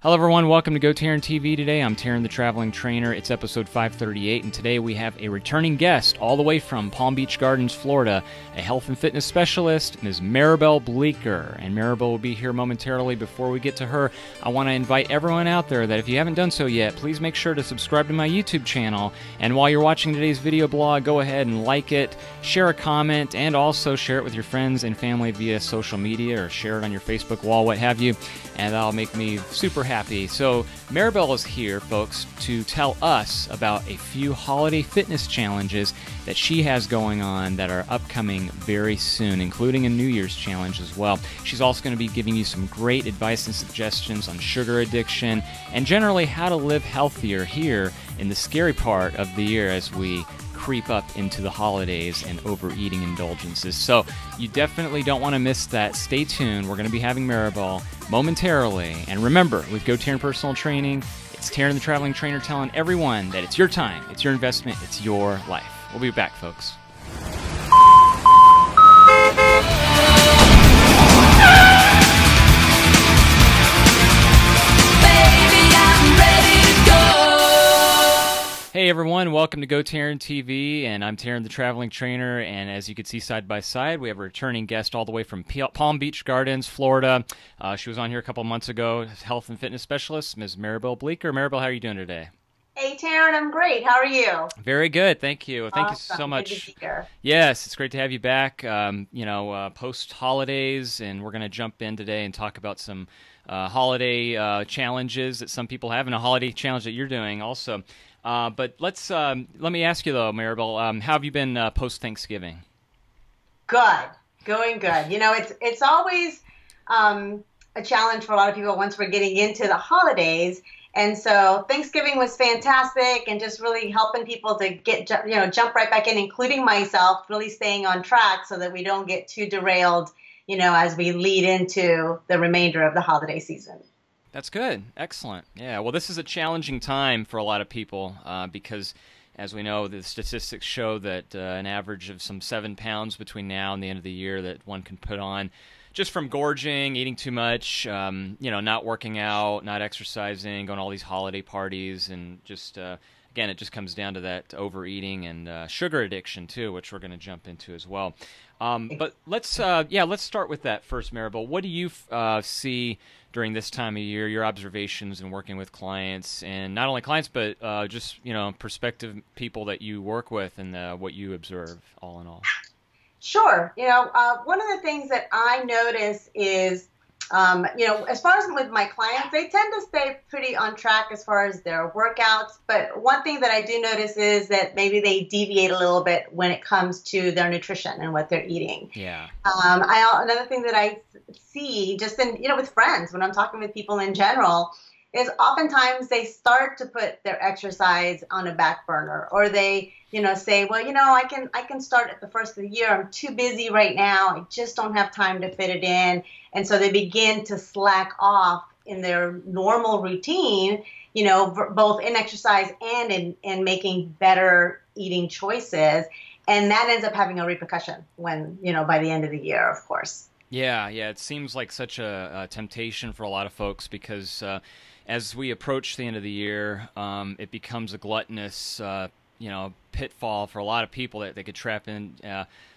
Hello everyone, welcome to GoTarryn TV today. I'm Tarryn the Traveling Trainer. It's episode 538, and today we have a returning guest all the way from Palm Beach Gardens, Florida, a health and fitness specialist, Ms. Maribel Bleeker. And Maribel will be here momentarily. Before we get to her, I want to invite everyone out there that if you haven't done so yet, please make sure to subscribe to my YouTube channel. And while you're watching today's video blog, go ahead and like it, share a comment, and also share it with your friends and family via social media or share it on your Facebook wall, what have you. And that'll make me super happy. So Maribel is here, folks, to tell us about a few holiday fitness challenges that she has going on that are upcoming very soon, including a New Year's challenge as well. She's also going to be giving you some great advice and suggestions on sugar addiction and generally how to live healthier here in the scary part of the year as we creep up into the holidays and overeating indulgences. So you definitely don't want to miss that. Stay tuned. We're going to be having Maribel momentarily. And remember, with GoTarryn Personal Training, it's Tarryn the Traveling Trainer telling everyone that it's your time, it's your investment, it's your life. We'll be back, folks. Hey everyone, welcome to GoTarryn TV, and I'm Tarryn the Traveling Trainer, and as you can see side by side, we have a returning guest all the way from Palm Beach Gardens, Florida. She was on here a couple months ago, health and fitness specialist, Ms. Maribel Bleeker. Maribel, how are you doing today? Hey Tarryn, I'm great. How are you? Very good, thank you. Thank you so much. Good to be here. Yes, it's great to have you back. Post holidays, and we're going to jump in today and talk about some holiday challenges that some people have, and a holiday challenge that you're doing also. But let me ask you though, Maribel, how have you been post Thanksgiving? Good, going good. You know, it's always a challenge for a lot of people once we're getting into the holidays. And so Thanksgiving was fantastic, and just really helping people to jump right back in, including myself, really staying on track so that we don't get too derailed, as we lead into the remainder of the holiday season. That's good. Excellent. Yeah, well, this is a challenging time for a lot of people because, as we know, the statistics show that an average of some 7 pounds between now and the end of the year that one can put on just from gorging, eating too much, not working out, not exercising, going to all these holiday parties, and just, again, it just comes down to that overeating and sugar addiction, too, which we're going to jump into as well. But let's start with that first, Maribel. What do you see during this time of year, your observations and working with clients, and not only clients, but just, prospective people that you work with, and what you observe all in all? Sure. One of the things that I notice is, as far as with my clients, they tend to stay pretty on track as far as their workouts. But one thing that I do notice is that maybe they deviate a little bit when it comes to their nutrition and what they're eating. Yeah. Another thing that I see just in, with friends, when I'm talking with people in general, is oftentimes they start to put their exercise on a back burner, or they, say, well, I can start at the first of the year. I'm too busy right now. I just don't have time to fit it in. And so they begin to slack off in their normal routine, both in exercise and in making better eating choices. And that ends up having a repercussion when, by the end of the year, of course. Yeah. It seems like such a temptation for a lot of folks because as we approach the end of the year, it becomes a gluttonous, pitfall for a lot of people that they could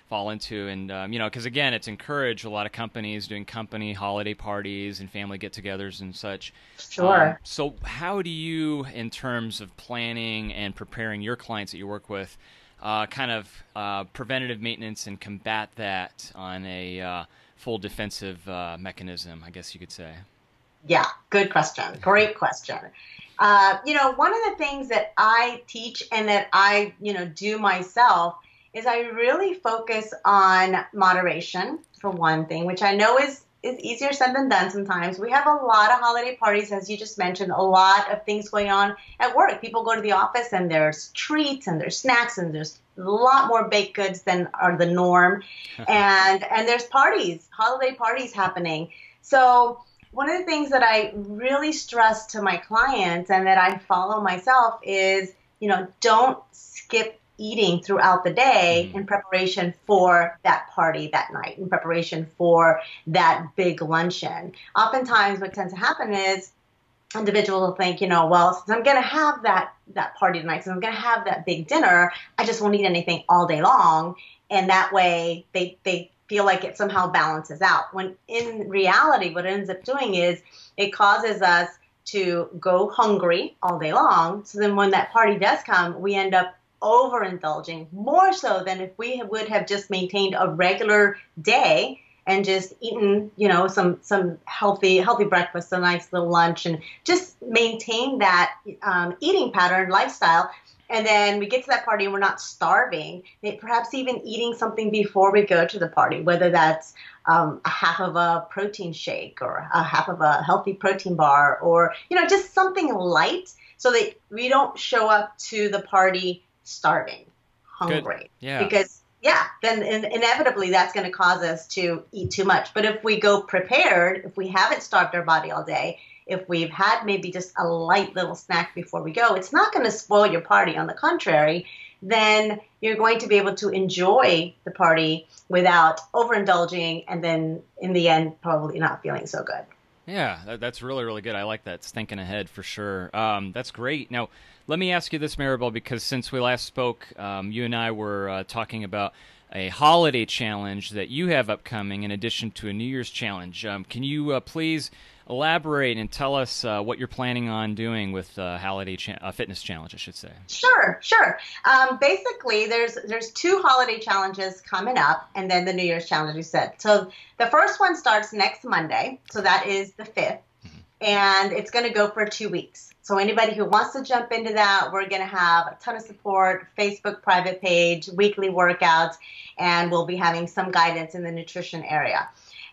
fall into. And, because again, it's encouraged a lot of companies doing company holiday parties and family get-togethers and such. Sure. So how do you, in terms of planning and preparing your clients that you work with, preventative maintenance and combat that on a full defensive mechanism, I guess you could say? Yeah, good question. Great question. One of the things that I teach and that I, do myself is I really focus on moderation, for one thing, which I know is easier said than done sometimes. We have a lot of holiday parties, as you just mentioned, a lot of things going on at work. People go to the office and there's treats and there's snacks and there's a lot more baked goods than are the norm. and there's parties, holiday parties happening. So one of the things that I really stress to my clients and that I follow myself is, don't skip eating throughout the day in preparation for that party that night, in preparation for that big luncheon. Oftentimes what tends to happen is individual will think, well, since I'm going to have that party tonight, since I'm going to have that big dinner, I just won't eat anything all day long. And that way they feel like it somehow balances out. When in reality, what it ends up doing is it causes us to go hungry all day long. So then when that party does come, we end up overindulging more so than if we would have just maintained a regular day and just eaten, some healthy breakfast, a nice little lunch, and just maintain that eating pattern, lifestyle. And then we get to that party and we're not starving, perhaps even eating something before we go to the party, whether that's a half of a protein shake or a half of a healthy protein bar, or, just something light so that we don't show up to the party starving, hungry. Good. Yeah. Because then inevitably that's going to cause us to eat too much. But if we go prepared, if we haven't starved our body all day, if we've had maybe just a light little snack before we go, it's not going to spoil your party. On the contrary, then you're going to be able to enjoy the party without overindulging, and then in the end, probably not feeling so good. Yeah, that's really, really good. I like that. It's thinking ahead for sure. That's great. Now, let me ask you this, Maribel, because since we last spoke, you and I were talking about a holiday challenge that you have upcoming in addition to a New Year's challenge. Can you please elaborate and tell us what you're planning on doing with holiday fitness challenge, I should say? Sure. Basically, there's 2 holiday challenges coming up, and then the New Year's challenge you said. So the first one starts next Monday, so that is the 5th, and it's going to go for 2 weeks. So anybody who wants to jump into that, we're going to have a ton of support, Facebook private page, weekly workouts, and we'll be having some guidance in the nutrition area.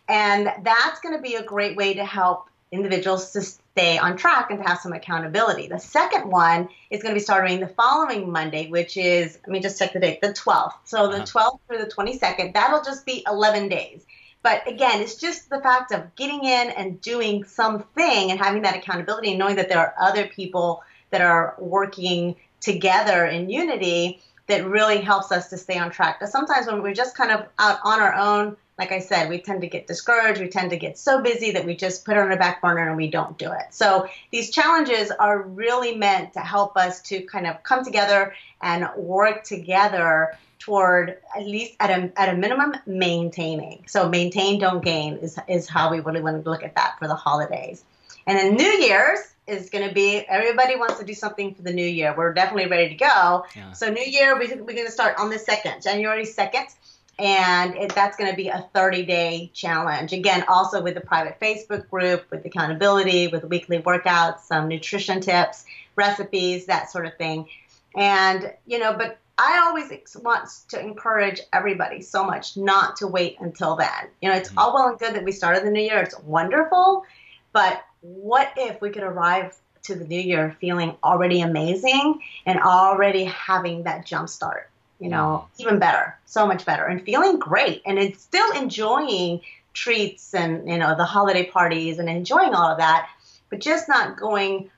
And that's going to be a great way to help individuals to stay on track and to have some accountability. The second one is going to be starting the following Monday, which is, let me just check the date, the 12th. So the 12th through the 22nd, that'll just be 11 days. But again, it's just the fact of getting in and doing something and having that accountability and knowing that there are other people that are working together in unity that really helps us to stay on track. Because sometimes when we're just kind of out on our own, like I said, we tend to get discouraged. We tend to get so busy that we just put it on the back burner and we don't do it. So these challenges are really meant to help us to kind of come together and work together toward, at least at a minimum, maintaining. So maintain, don't gain is how we really want to look at that for the holidays. And then New Year's is going to be, everybody wants to do something for the new year. We're definitely ready to go. Yeah. So New Year, we're going to start on the 2nd, January 2nd. And that's going to be a 30-day challenge. Again, also with the private Facebook group, with accountability, with weekly workouts, some nutrition tips, recipes, that sort of thing. And, but I always want to encourage everybody so much not to wait until then. It's all well and good that we started the new year. It's wonderful. But what if we could arrive to the new year feeling already amazing and already having that jump start? Even better, so much better, and feeling great, and it's still enjoying treats and, the holiday parties and enjoying all of that, but just not going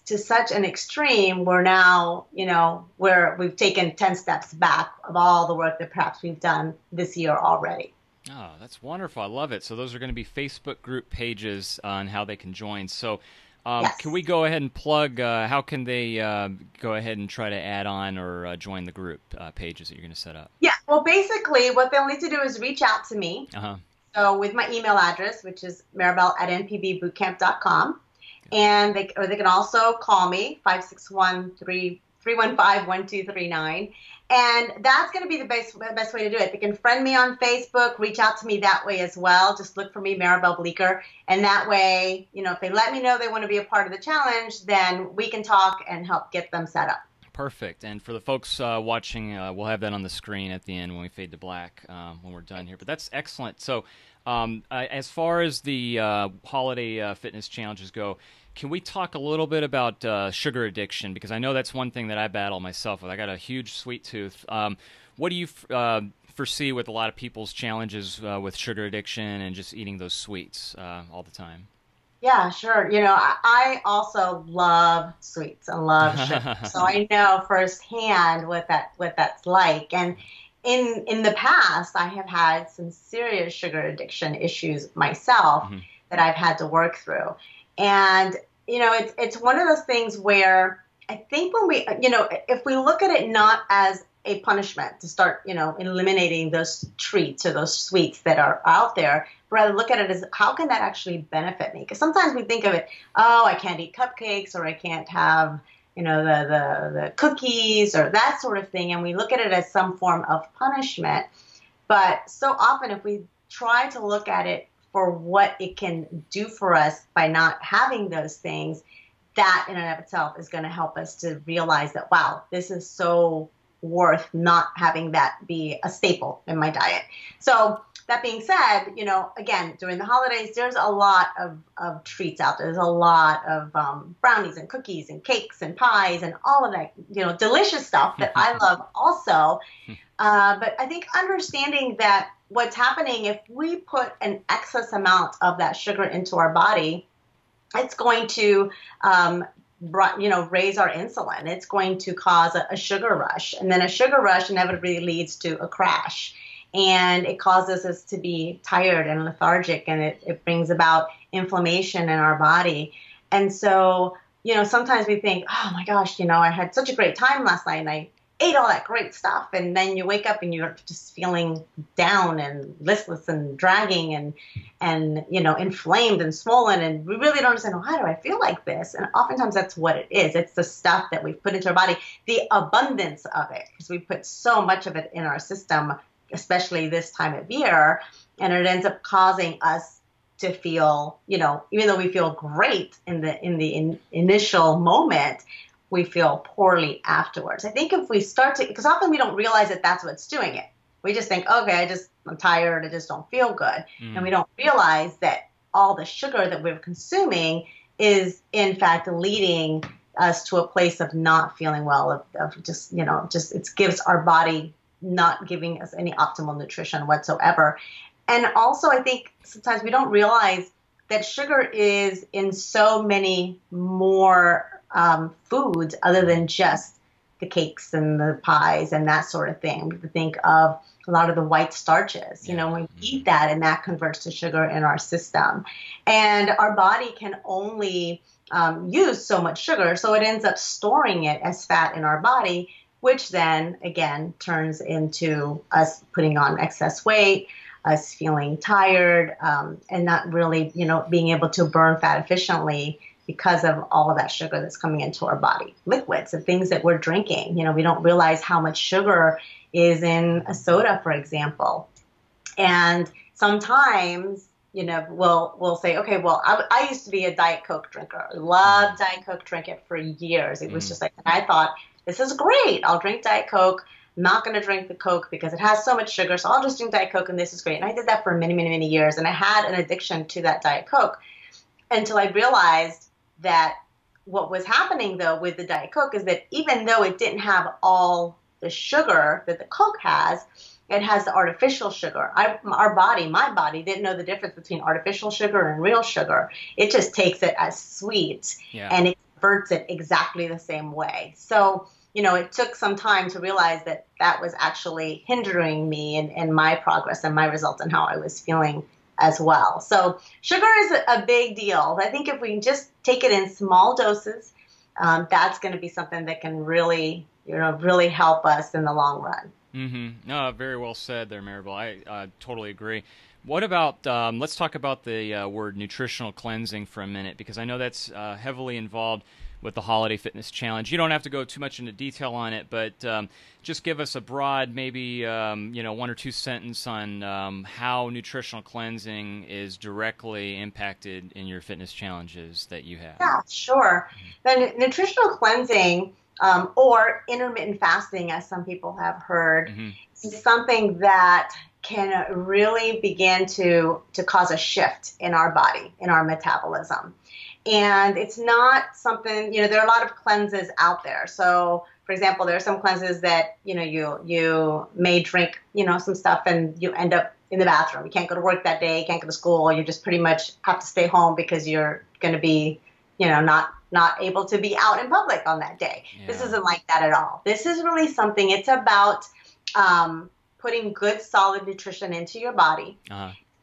to such an extreme where now, where we've taken 10 steps back of all the work that perhaps we've done this year already. Oh, that's wonderful. I love it. So those are going to be Facebook group pages on how they can join. So yes. Can we go ahead and plug, how can they go ahead and try to add on or join the group pages that you're going to set up? Yeah, well, basically what they'll need to do is reach out to me. So with my email address, which is maribel@npbbootcamp.com. And they can also call me, 561-315-1239. And that's going to be the best way to do it. They can friend me on Facebook, reach out to me that way as well. Just look for me, Maribel Bleeker. And that way, if they let me know they want to be a part of the challenge, then we can talk and help get them set up. Perfect. And for the folks watching, we'll have that on the screen at the end when we fade to black when we're done here. But that's excellent. So as far as the holiday fitness challenges go, can we talk a little bit about sugar addiction? Because I know that's one thing that I battle myself with. I got a huge sweet tooth. What do you foresee with a lot of people's challenges with sugar addiction and just eating those sweets all the time? Yeah, sure. I also love sweets and love sugar. So I know firsthand what that's like. And in the past, I have had some serious sugar addiction issues myself that I've had to work through. And it's one of those things where I think when we, if we look at it not as a punishment to start, eliminating those treats or those sweets that are out there, rather look at it as how can that actually benefit me? Because sometimes we think of it, oh, I can't eat cupcakes or I can't have, the cookies or that sort of thing. And we look at it as some form of punishment. But so often if we try to look at it for what it can do for us by not having those things, that in and of itself is going to help us to realize that, wow, this is so worth not having that be a staple in my diet. So that being said, again, during the holidays, there's a lot of treats out there. There's a lot of brownies and cookies and cakes and pies and all of that, delicious stuff that I love also. But I think understanding that what's happening if we put an excess amount of that sugar into our body, it's going to raise our insulin. It's going to cause a sugar rush. And then a sugar rush inevitably leads to a crash. And it causes us to be tired and lethargic, and it brings about inflammation in our body. And so, sometimes we think, oh my gosh, I had such a great time last night and I ate all that great stuff. And then you wake up and you're just feeling down and listless and dragging and inflamed and swollen. And we really don't understand, why do I feel like this? And oftentimes that's what it is. It's the stuff that we've put into our body, the abundance of it, because we put so much of it in our system, especially this time of year, and it ends up causing us to feel, even though we feel great in the initial moment, we feel poorly afterwards. I think if we start to, because often we don't realize that that's what's doing it. We just think, okay, I'm tired, I just don't feel good. And we don't realize that all the sugar that we're consuming is in fact leading us to a place of not feeling well, of just it gives our body not giving us any optimal nutrition whatsoever. And also, I think sometimes we don't realize that sugar is in so many more foods other than just the cakes and the pies and that sort of thing. We think of a lot of the white starches, when we eat that, and that converts to sugar in our system. And our body can only use so much sugar, so it ends up storing it as fat in our body, which then, again, turns into us putting on excess weight, us feeling tired, and not really, being able to burn fat efficiently because of all of that sugar that's coming into our body. Liquids and things that we're drinking. We don't realize how much sugar is in a soda, for example. And sometimes, we'll say, okay, well, I used to be a Diet Coke drinker. I loved Diet Coke, drank it for years. It was just like, and I thought, this is great. I'll drink Diet Coke. I'm not going to drink the Coke because it has so much sugar, so I'll just drink Diet Coke, and this is great. And I did that for many, many, many years, and I had an addiction to that Diet Coke until I realized that what was happening, though, with the Diet Coke is that even though it didn't have all the sugar that the Coke has, it has the artificial sugar. My body didn't know the difference between artificial sugar and real sugar. It just takes it as sweet, and it converts it exactly the same way. So, it took some time to realize that that was actually hindering me in my progress and my results and how I was feeling as well. So sugar is a big deal. I think if we just take it in small doses, that's going to be something that can really, really help us in the long run. Mm-hmm. No, very well said there, Maribel. I totally agree. What about, let's talk about the word nutritional cleansing for a minute, because I know that's heavily involved with the Holiday Fitness Challenge. You don't have to go too much into detail on it, but just give us a broad, maybe, one or two sentence on how nutritional cleansing is directly impacted in your fitness challenges that you have. Yeah, sure. The nutritional cleansing, or intermittent fasting, as some people have heard, is something that can really begin to cause a shift in our body, in our metabolism. And it's not something, there are a lot of cleanses out there. So, for example, there are some cleanses that, you may drink, some stuff and you end up in the bathroom. You can't go to work that day, you can't go to school. You just pretty much have to stay home because you're going to be, not able to be out in public on that day. Yeah. This isn't like that at all. This is really something, it's about putting good, solid nutrition into your body.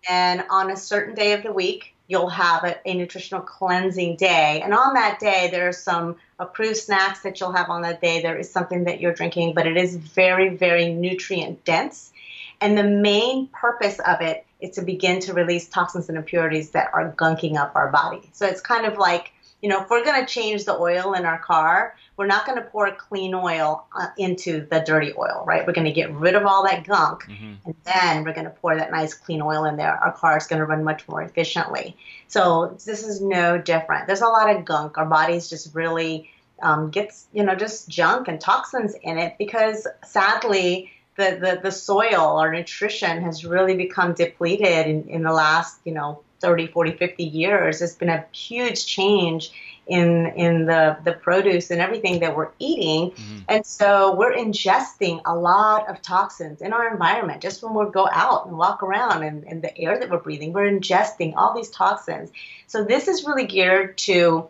And on a certain day of the week, you'll have a nutritional cleansing day. And on that day, there are some approved snacks that you'll have on that day. There is something that you're drinking, but it is very, very nutrient dense. And the main purpose of it is to begin to release toxins and impurities that are gunking up our body. So it's kind of like, if we're going to change the oil in our car, we're not going to pour clean oil into the dirty oil, right? We're going to get rid of all that gunk, and then we're going to pour that nice clean oil in there. Our car is going to run much more efficiently. So this is no different. There's a lot of gunk. Our bodies just really gets, just junk and toxins in it because sadly, the soil or nutrition has really become depleted in the last, 30, 40, 50 years. There's been a huge change in the produce and everything that we're eating. And so we're ingesting a lot of toxins in our environment. Just when we go out and walk around and the air that we're breathing, we're ingesting all these toxins. So this is really geared to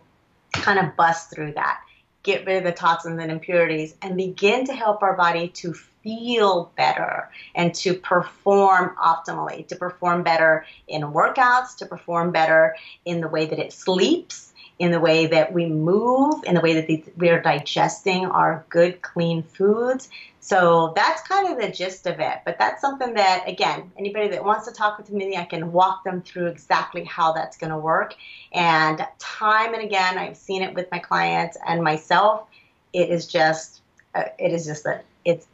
kind of bust through that, get rid of the toxins and impurities, and begin to help our body to feel better and to perform optimally, to perform better in workouts, to perform better in the way that it sleeps, in the way that we move, in the way that we are digesting our good, clean foods. So that's kind of the gist of it. But that's something that, again, anybody that wants to talk with me, I can walk them through exactly how that's going to work. And time and again, I've seen it with my clients and myself. It's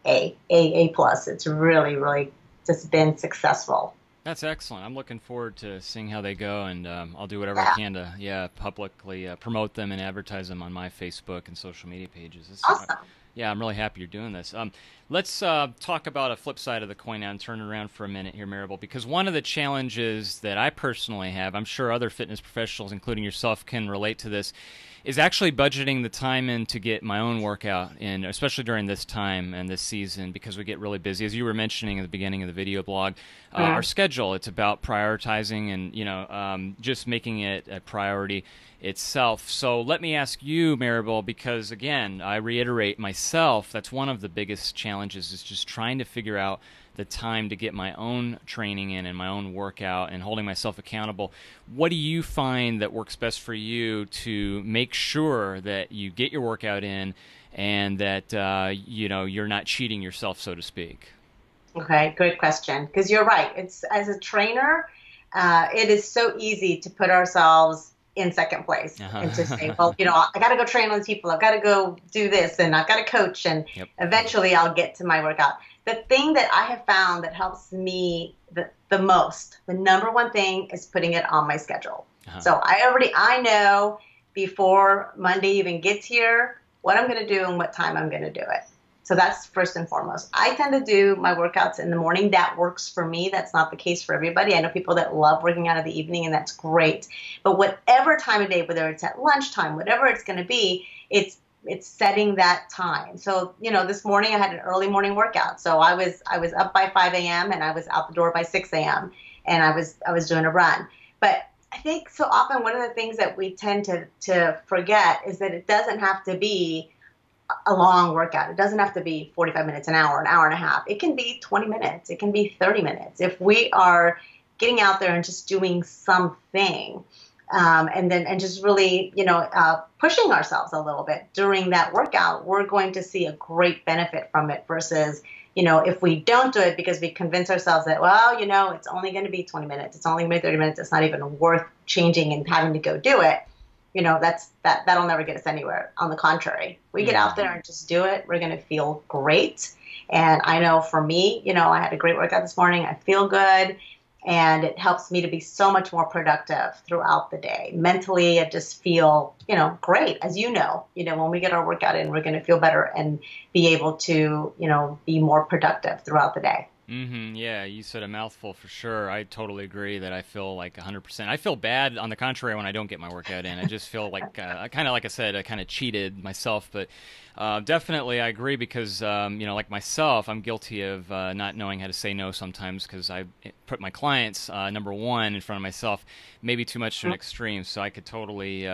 A plus. It's really, really just been successful. That's excellent. I'm looking forward to seeing how they go, and I'll do whatever I can to publicly promote them and advertise them on my Facebook and social media pages. Awesome. Yeah, I'm really happy you're doing this. Let's talk about a flip side of the coin now and turn it around for a minute here, Maribel, because one of the challenges that I personally have, I'm sure other fitness professionals, including yourself, can relate to this, is actually budgeting the time in to get my own workout in, especially during this time and this season, because we get really busy. As you were mentioning at the beginning of the video blog, our schedule, it's about prioritizing and, just making it a priority itself. So let me ask you, Maribel, because again, I reiterate myself, that's one of the biggest challenges is just trying to figure out the time to get my own training in and my own workout and holding myself accountable. What do you find that works best for you to make sure that you get your workout in and that you're not cheating yourself, so to speak? Okay, great question. Because you're right. It's as a trainer, it is so easy to put ourselves in second place and to say, well, I got to go train with people. I've got to go do this and I've got to coach and eventually I'll get to my workout. The thing that I have found that helps me the most, the number one thing is putting it on my schedule. So I know before Monday even gets here what I'm going to do and what time I'm going to do it. So that's first and foremost. I tend to do my workouts in the morning. That works for me. That's not the case for everybody. I know people that love working out in the evening, and that's great. But whatever time of day, whether it's at lunchtime, whatever it's going to be, it's setting that time. So, this morning I had an early morning workout. So I was up by 5 a.m. and I was out the door by 6 a.m. and I was doing a run. But I think so often one of the things that we tend to forget is that it doesn't have to be a long workout. It doesn't have to be 45 minutes, an hour and a half. It can be 20 minutes. It can be 30 minutes. If we are getting out there and just doing something, and just really, pushing ourselves a little bit during that workout, we're going to see a great benefit from it versus, if we don't do it because we convince ourselves that, well, it's only going to be 20 minutes. It's only going to be 30 minutes. It's not even worth changing and having to go do it. That'll never get us anywhere. On the contrary, we get out there and just do it. We're going to feel great. And I know for me, I had a great workout this morning. I feel good. And it helps me to be so much more productive throughout the day. Mentally, I just feel, great. As when we get our workout in, we're going to feel better and be able to, be more productive throughout the day. Yeah, you said a mouthful for sure. I totally agree that I feel like 100%. I feel bad, on the contrary, when I don't get my workout in. I just feel like, like I said, I kind of cheated myself. But definitely I agree because, like myself, I'm guilty of not knowing how to say no sometimes because I put my clients, number one, in front of myself, maybe too much to an extreme. So I could totally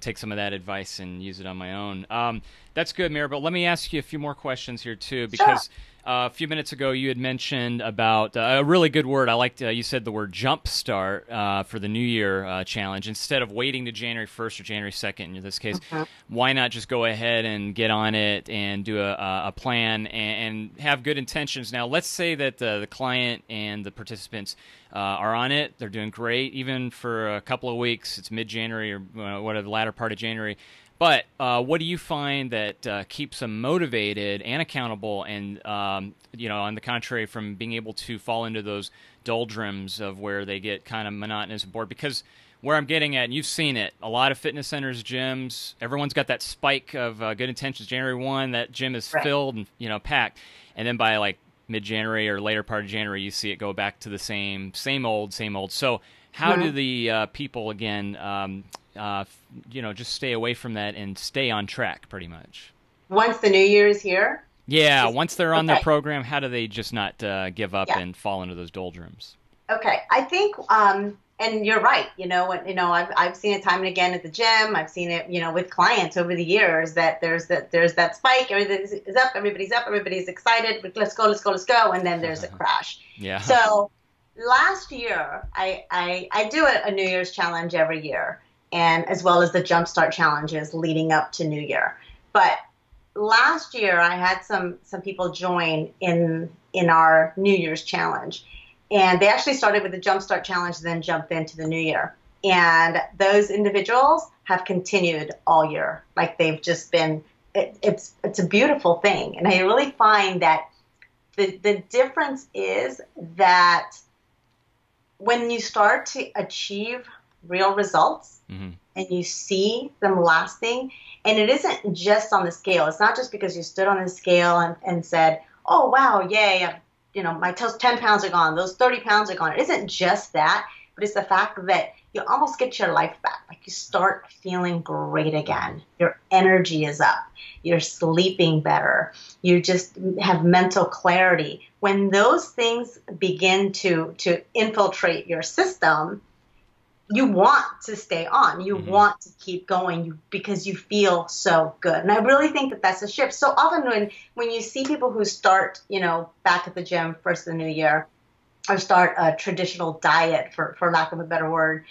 take some of that advice and use it on my own. That's good, Maribel. Let me ask you a few more questions here too, because a few minutes ago you had mentioned about a really good word. I liked you said the word jump start for the New Year challenge. Instead of waiting to January 1st or January 2nd in this case, why not just go ahead and get on it and do a plan and have good intentions? Now, let's say that the client and the participants are on it. They're doing great, even for a couple of weeks. It's mid-January or whatever, the latter part of January. But what do you find that keeps them motivated and accountable, and on the contrary, from being able to fall into those doldrums of where they get kind of monotonous and bored? Because where I'm getting at, and you've seen it, a lot of fitness centers, gyms, everyone's got that spike of good intentions. January 1, that gym is filled and packed, and then by like mid-January or later part of January, you see it go back to the same old. So how do the people again? Just stay away from that and stay on track pretty much. Once the New Year is here? Yeah, once they're on their program, how do they just not give up and fall into those doldrums? Okay, I think, and you're right, I've seen it time and again at the gym. I've seen it, with clients over the years that there's that spike, everybody's up, everybody's excited, let's go, and then there's a crash. Yeah. So last year, I do a New Year's challenge every year, and as well as the Jumpstart challenges leading up to New Year. But last year, I had some people join in our New Year's challenge, and they actually started with the Jumpstart challenge, then jumped into the New Year. And those individuals have continued all year, like they've just been. It's a beautiful thing, and I really find that the difference is that when you start to achieve real results and you see them lasting, and it isn't just on the scale. It's not just because you stood on the scale and said, oh, wow, yay, my 10 pounds are gone, those 30 pounds are gone. It isn't just that, but it's the fact that you almost get your life back. Like you start feeling great again. Your energy is up. You're sleeping better. You just have mental clarity. When those things begin to infiltrate your system, you want to stay on. You want to keep going because you feel so good. And I really think that that's a shift. So often when you see people who start, back at the gym first of the new year, or start a traditional diet, for lack of a better word,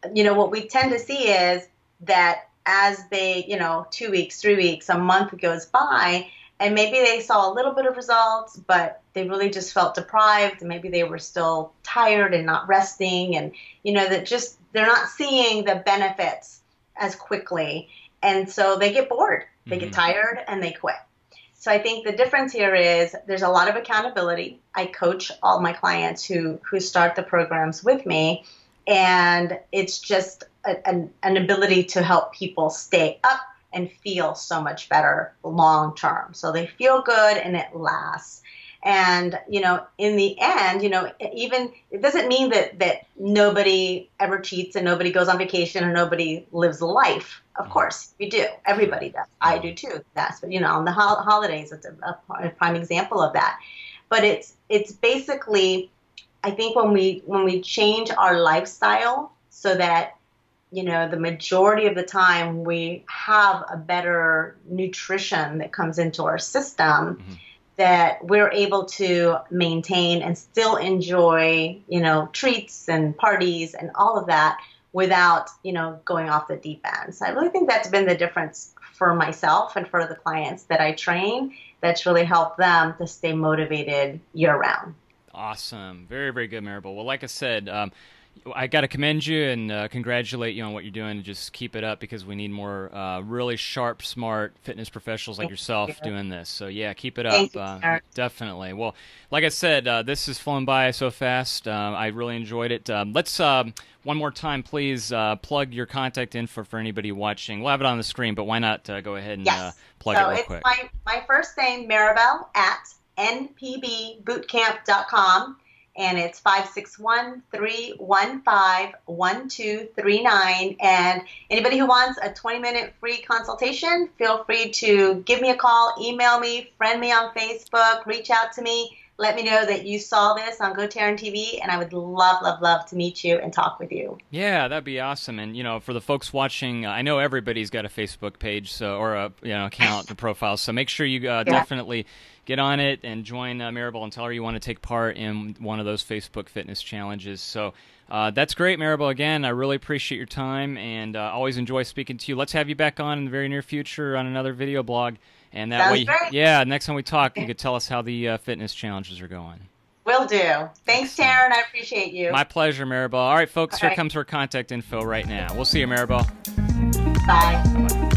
what we tend to see is that as they, 2 weeks, 3 weeks, a month goes by, and maybe they saw a little bit of results, but they really just felt deprived, and maybe they were still tired and not resting, and that just they're not seeing the benefits as quickly, and so they get bored, they get tired, and they quit. So I think the difference here is there's a lot of accountability. I coach all my clients who start the programs with me, and it's just an ability to help people stay up and feel so much better long term. So they feel good and it lasts. And, in the end, even it doesn't mean that nobody ever cheats and nobody goes on vacation and nobody lives life. Of course, we do. Everybody does. I do too. That's, on the holidays, it's a prime example of that. But it's basically, I think when we change our lifestyle so that, the majority of the time we have a better nutrition that comes into our system, that we're able to maintain and still enjoy, treats and parties and all of that without, going off the deep end. So I really think that's been the difference for myself and for the clients that I train. That's really helped them to stay motivated year round. Awesome. Very, very good, Maribel. Well, like I said, I got to commend you and congratulate you on what you're doing. Just keep it up because we need more really sharp, smart fitness professionals like yourself doing this. So, yeah, keep it up. Definitely. Well, like I said, this has flown by so fast. I really enjoyed it. Let's, one more time, please plug your contact info for anybody watching. We'll have it on the screen, but why not go ahead and plug it real quick. So it's my first name, Maribel, at npbbootcamp.com. And it's 561-315-1239. And anybody who wants a 20-minute free consultation, feel free to give me a call, email me, friend me on Facebook, reach out to me. let me know that you saw this on GoTarryn TV, and I would love, love, love to meet you and talk with you. Yeah, that'd be awesome. And for the folks watching, I know everybody's got a Facebook page, or a account and profile. So make sure you definitely get on it and join Maribel and tell her you want to take part in one of those Facebook fitness challenges. So that's great, Maribel. Again, I really appreciate your time, and always enjoy speaking to you. Let's have you back on in the very near future on another video blog. And that way, next time we talk, you could tell us how the fitness challenges are going. Will do. Thanks, Tarryn. I appreciate you. My pleasure, Maribel. All right, folks, here comes her contact info right now. We'll see you, Maribel. Bye. Bye.